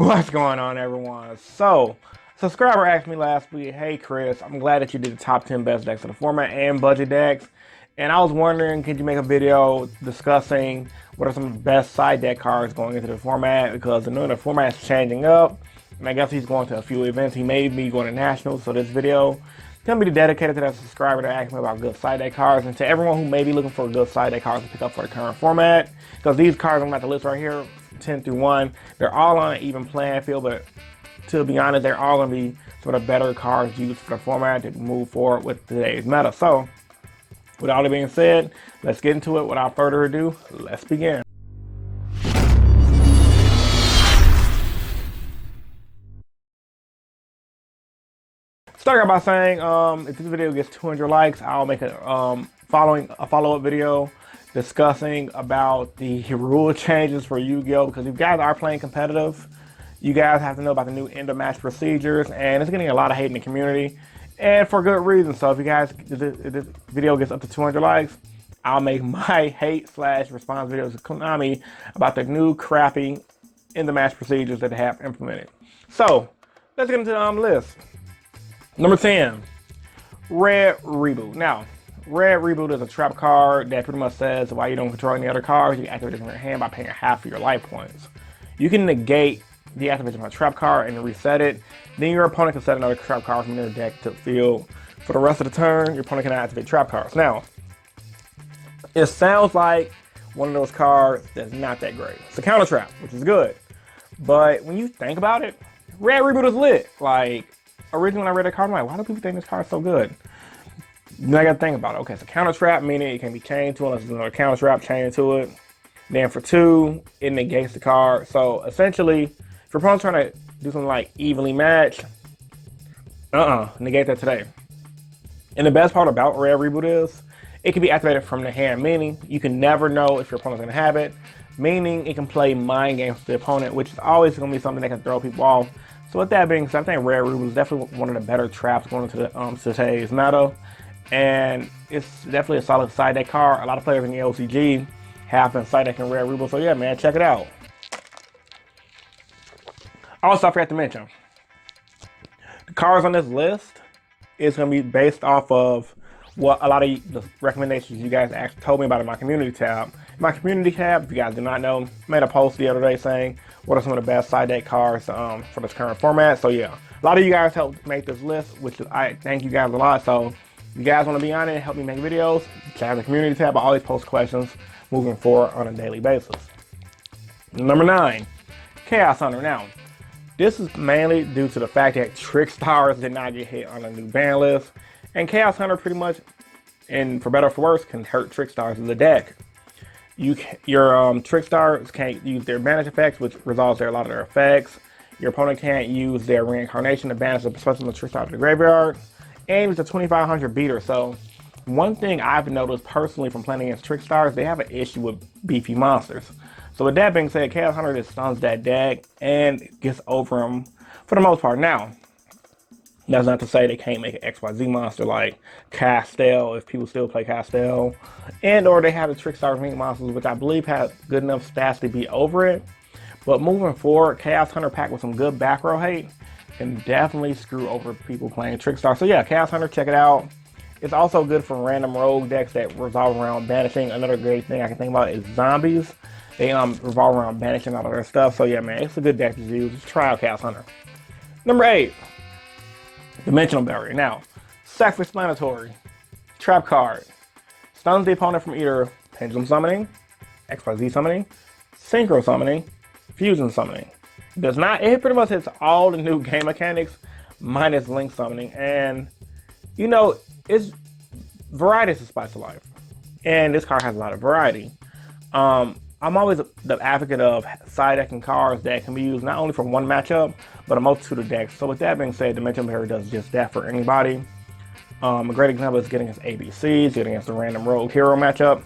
What's going on, everyone? So, subscriber asked me last week, hey Chris, I'm glad that you did the top 10 best decks of the format and budget decks. And I was wondering, could you make a video discussing what are some of the best side deck cards going into the format? Because I know the format is changing up, and I guess he's going to a few events. He may be going to nationals, so this video is going to be dedicated to that subscriber that asked me about good side deck cards, and to everyone who may be looking for good side deck cards to pick up for the current format. Because these cards I'm about to list right here, 10 through 1, they're all on an even playing field, but to be honest, they're all going to be sort of better cards used for the format to move forward with today's meta. So, with all that being said, let's get into it. Without further ado, let's begin. Start out by saying, if this video gets 200 likes, I'll make a follow-up video discussing about the rule changes for Yu-Gi-Oh! Because if you guys are playing competitive, you guys have to know about the new end of match procedures, and it's getting a lot of hate in the community, and for good reason. So if if this video gets up to 200 likes, I'll make my hate/response videos to Konami about the new crappy end of match procedures that they have implemented. So let's get into the list. Number 10, Red Reboot. Now, Red Reboot is a trap card that pretty much says while you don't control any other cards, you can activate it from your hand by paying half of your life points. You can negate the activation of a trap card and reset it. Then your opponent can set another trap card from their deck to the field. For the rest of the turn, your opponent can activate trap cards. Now, it sounds like one of those cards that's not that great. It's a counter trap, which is good. But when you think about it, Red Reboot is lit. Like, originally when I read the card, I'm like, why do people think this card is so good? Then I gotta think about it. Okay, it's a counter trap, meaning it can be chained to it unless there's another counter trap chained to it. Then for 2, it negates the card. So essentially, if your opponent's trying to do something like evenly match, negate that today. And the best part about Red Reboot is, it can be activated from the hand, meaning you can never know if your opponent's gonna have it, meaning it can play mind games with the opponent, which is always gonna be something that can throw people off. So with that being said, I think Red Reboot is definitely one of the better traps going into the today's meta. And it's definitely a solid side deck card. A lot of players in the OCG have been side decking Red Reboot, so yeah, man, check it out. Also, I forgot to mention, the cards on this list is going to be based off of what a lot of the recommendations you guys actually told me about in my community tab. In my community tab, if you guys do not know, I made a post the other day saying what are some of the best side deck cards for this current format. So yeah, a lot of you guys helped make this list, which I thank you guys a lot. So if you guys want to be on it and help me make videos, check out the community tab. I always post questions moving forward on a daily basis. Number 9, Chaos Hunter. Now, this is mainly due to the fact that trickstars did not get hit on a new ban list, and Chaos Hunter pretty much, and for better or for worse, can hurt trickstars in the deck. Your trickstars can't use their banish effects, which resolves a lot of their effects. Your opponent can't use their reincarnation to banish a special trickstar to the graveyard, and it's a 2500 beater. So one thing I've noticed personally from playing against trickstars, they have an issue with beefy monsters. So with that being said, Chaos Hunter just stuns that deck and gets over them for the most part. Now, that's not to say they can't make an XYZ monster like Castel, if people still play Castel, and or they have the Trickstar Ring monsters, which I believe have good enough stats to be over it. But moving forward, Chaos Hunter packed with some good back row hate can definitely screw over people playing Trickstar. So yeah, Chaos Hunter, check it out. It's also good for random rogue decks that revolve around banishing. Another great thing I can think about is zombies. They revolve around banishing all of their stuff. So yeah, man, it's a good deck to use. Just try out Chaos Hunter. Number 8, Dimensional Barrier. Now, self-explanatory. Trap card. Stuns the opponent from either Pendulum Summoning, XYZ Summoning, Synchro Summoning, Fusion Summoning. It pretty much hits all the new game mechanics minus Link Summoning. And, you know, it's variety is the spice of life. And this card has a lot of variety. I'm always the advocate of side decking cards that can be used not only for one matchup, but a multitude of decks. So with that being said, Dimension Barrier does just that for anybody. A great example is getting against ABCs, getting against the random rogue hero matchup.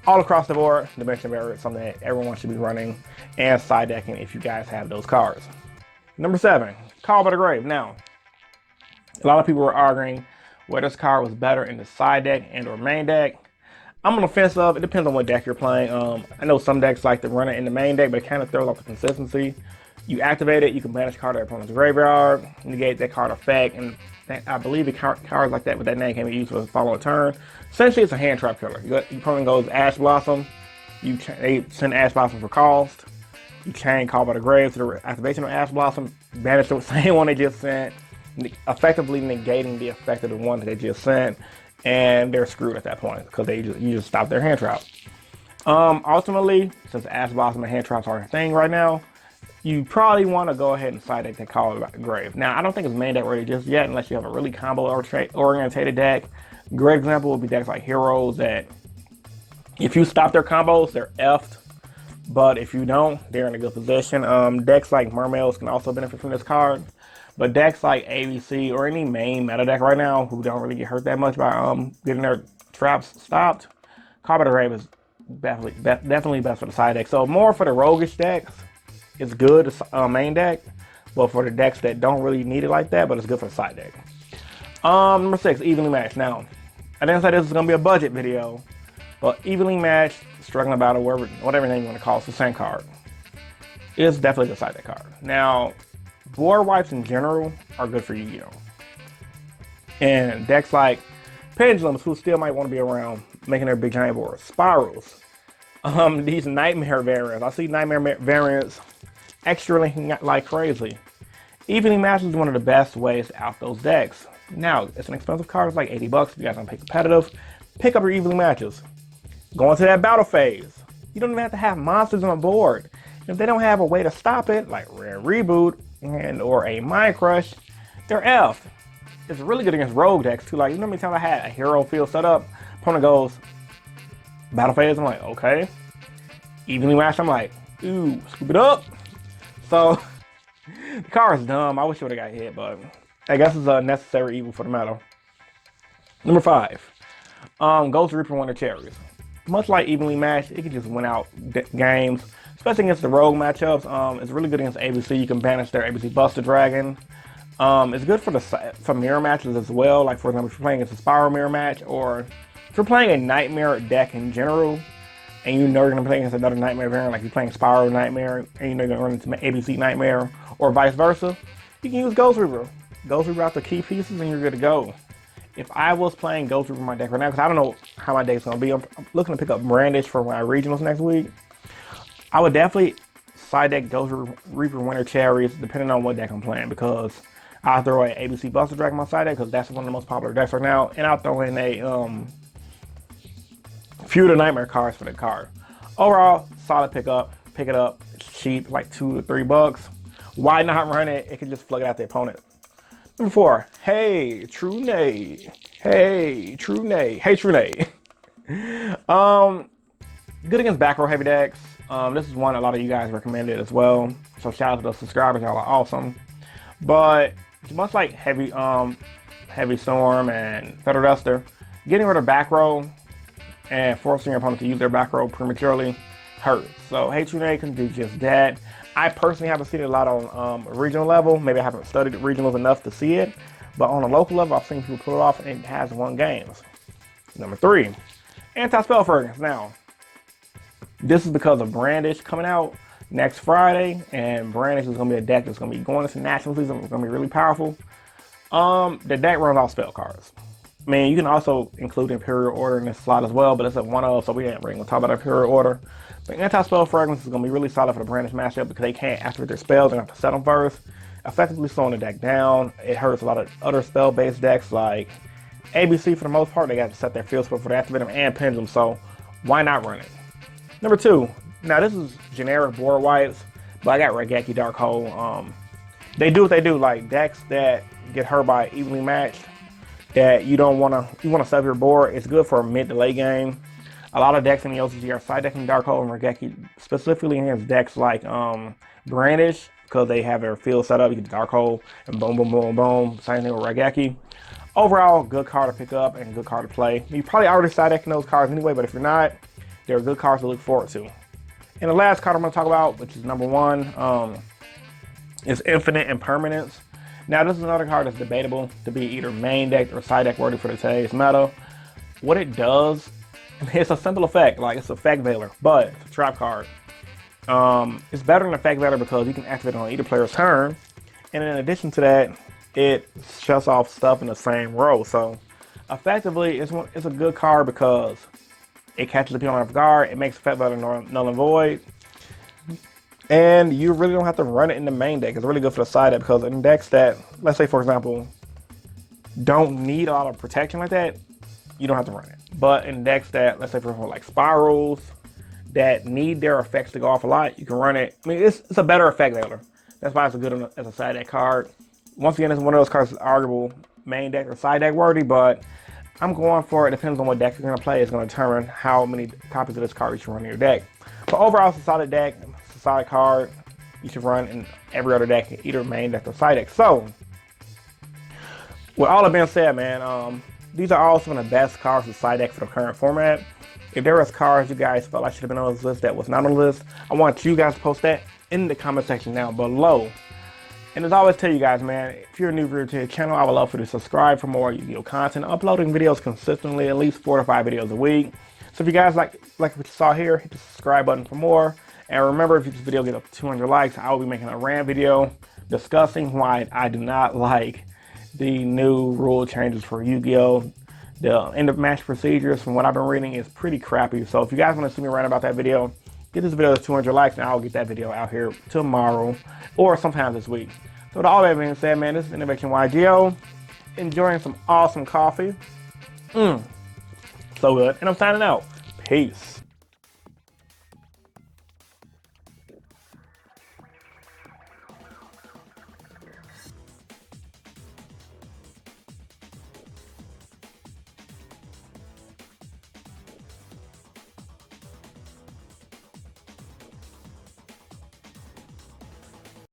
All across the board, Dimension Barrier is something that everyone should be running and side decking if you guys have those cards. Number 7, Call by the Grave. Now, a lot of people were arguing whether this card was better in the side deck and or main deck. I'm on the fence of, it depends on what deck you're playing. I know some decks like to run it in the main deck, but it kind of throws off the consistency. You activate it, you can banish a card to opponent's graveyard, negate that card effect, and I believe the cards like that with that name can be used for the following turn. Essentially, it's a hand trap killer. Your opponent goes Ash Blossom, they send Ash Blossom for cost. You chain Call by the Grave to the activation of Ash Blossom, banish the same one they just sent, effectively negating the effect of the one that they just sent, and they're screwed at that point because you just stop their hand trap. Ultimately, since Ash Blossom and hand traps are a thing right now, you probably want to go ahead and side deck that Call by the Grave. Now, I don't think it's main deck ready just yet unless you have a really combo orientated deck. Great example would be decks like Heroes that if you stop their combos, they're effed. But if you don't, they're in a good position. Decks like Mermaids can also benefit from this card. But decks like ABC or any main meta deck right now who don't really get hurt that much by getting their traps stopped, Call by the Grave is definitely best for the side deck. So more for the roguish decks, it's good main deck. But for the decks that don't really need it like that, but it's good for the side deck. Number 6, evenly matched. Now, I didn't say this was gonna be a budget video, but evenly matched, struggling battle, whatever name you want to call it, it's the same card. It's definitely the side deck card. Now, board wipes in general are good for Yu-Gi-Oh! And decks like Pendulums, who still might want to be around making their big giant boards. Spirals. These Nightmare variants. I see Nightmare variants extra linking like crazy. Evenly matched is one of the best ways out those decks. Now, it's an expensive card. It's like $80 if you guys want to play competitive. Pick up your evenly matches. Go into that battle phase. You don't even have to have monsters on board. If they don't have a way to stop it, like Rare Reboot or a Mind Crush, they're F. It's really good against rogue decks too. Like, you know how many times I had a hero field set up, opponent goes battle phase, I'm like, okay. Evenly matched, I'm like, ooh, scoop it up. So the card is dumb. I wish it would have got hit, but I guess it's a necessary evil for the meta. Number 5, Ghost Reaper Winter Cherries. Much like evenly matched, it can just win out games, especially against the rogue matchups. It's really good against ABC. You can banish their ABC Buster Dragon. It's good for mirror matches as well. Like, for example, if you're playing against a Spiral mirror match, or if you're playing a Nightmare deck in general, and you know you're going to play against another Nightmare variant, like you're playing Spiral Nightmare, and you know you're going to run into ABC Nightmare, or vice versa, you can use Ghost Reaper. Ghost Reaper out the key pieces, and you're good to go. If I was playing Ghost Reaper in my deck right now, because I don't know how my deck's going to be, I'm looking to pick up Brandish for my regionals next week, I would definitely side deck Ghost Reaper Winter Cherries, depending on what deck I'm playing, because I'll throw a ABC Buster Dragon on my side deck, because that's one of the most popular decks right now, and I'll throw in a few of the Nightmare cards for the card. Overall, solid pickup. Pick it up. It's cheap, like $2 to $3. Why not run it? It can just plug it out the opponent. Number 4, Hey True Nay. Hey True Nay. Hey True Nay. Good against back row heavy decks. This is one a lot of you guys recommended as well. So shout out to those subscribers, y'all are awesome. But much like Heavy Storm and Feather Duster, getting rid of back row and forcing your opponent to use their back row prematurely hurts. So Hey True Nay can do just that. I personally haven't seen it a lot on a regional level. Maybe I haven't studied regionals enough to see it. But on a local level, I've seen people pull it off, and it has won games. Number 3, Anti-Spell Fragrance. Now, this is because of Brandish coming out next Friday, and Brandish is going to be a deck that's going to be going into national season. It's going to be really powerful. The deck runs off spell cards. I mean, you can also include Imperial Order in this slot as well, but it's a one-of, so we ain't really going to talk about Imperial Order. But Anti-Spell Fragrance is going to be really solid for the Brandish matchup because they can't activate their spells. They have to set them first, effectively slowing the deck down. It hurts a lot of other spell-based decks like ABC for the most part. They got to set their field spell for the activate them, and Pendulum, so why not run it? Number 2, now this is generic board wipes, but I got Raigeki Dark Hole. They do what they do, like decks that get hurt by evenly matched, that you want to sub your board. It's good for a mid to late game. A lot of decks in the OCG are side decking Dark Hole and Raigeki, specifically against decks like Brandish, because they have their field set up. You get the Dark Hole and boom, boom, boom, boom. Same thing with Raigeki. Overall, good card to pick up and good card to play. You probably already side decking those cards anyway, but if you're not, they're good cards to look forward to. And the last card I'm going to talk about, which is number 1, is Infinite Impermanence. Now, this is another card that's debatable to be either main deck or side deck worthy for today's meta. What it does, it's a simple effect, like it's a effect veiler, but it's a trap card. It's better than effect better because you can activate it on either player's turn. And in addition to that, it shuts off stuff in the same row. So effectively, it's a good card because it catches the opponent off guard. It makes effect better null and void. And you really don't have to run it in the main deck. It's really good for the side deck because in decks that, let's say for example, don't need a lot of protection like that, you don't have to run it. But in decks that, let's say for example, like spirals, that need their effects to go off a lot, you can run it. I mean, it's a better effect dealer. That's why it's a good as a side deck card. Once again, it's one of those cards that's arguable main deck or side deck worthy, but I'm going for it. Depends on what deck you're going to play. It's going to determine how many copies of this card you should run in your deck. But overall, it's a solid deck. It's a solid card. You should run in every other deck, either main deck or side deck. So, with all that being said, man, these are all some of the best cards for side deck for the current format. If there was cards you guys felt like should have been on this list that was not on the list, I want you guys to post that in the comment section down below. And as I always tell you guys, man, if you're a new viewer to the channel, I would love for you to subscribe for more Yu-Gi-Oh content. Uploading videos consistently, at least 4 to 5 videos a week. So if you guys like what you saw here, hit the subscribe button for more. And remember, if this video gets up to 200 likes, I will be making a rant video discussing why I do not like the new rule changes for Yu-Gi-Oh! The end of match procedures, from what I've been reading, is pretty crappy. So if you guys want to see me rant about that video, get this video to 200 likes and I'll get that video out here tomorrow or sometime this week. So with all that being said, man, this is InnovationYGO. Enjoying some awesome coffee. So good. And I'm signing out. Peace.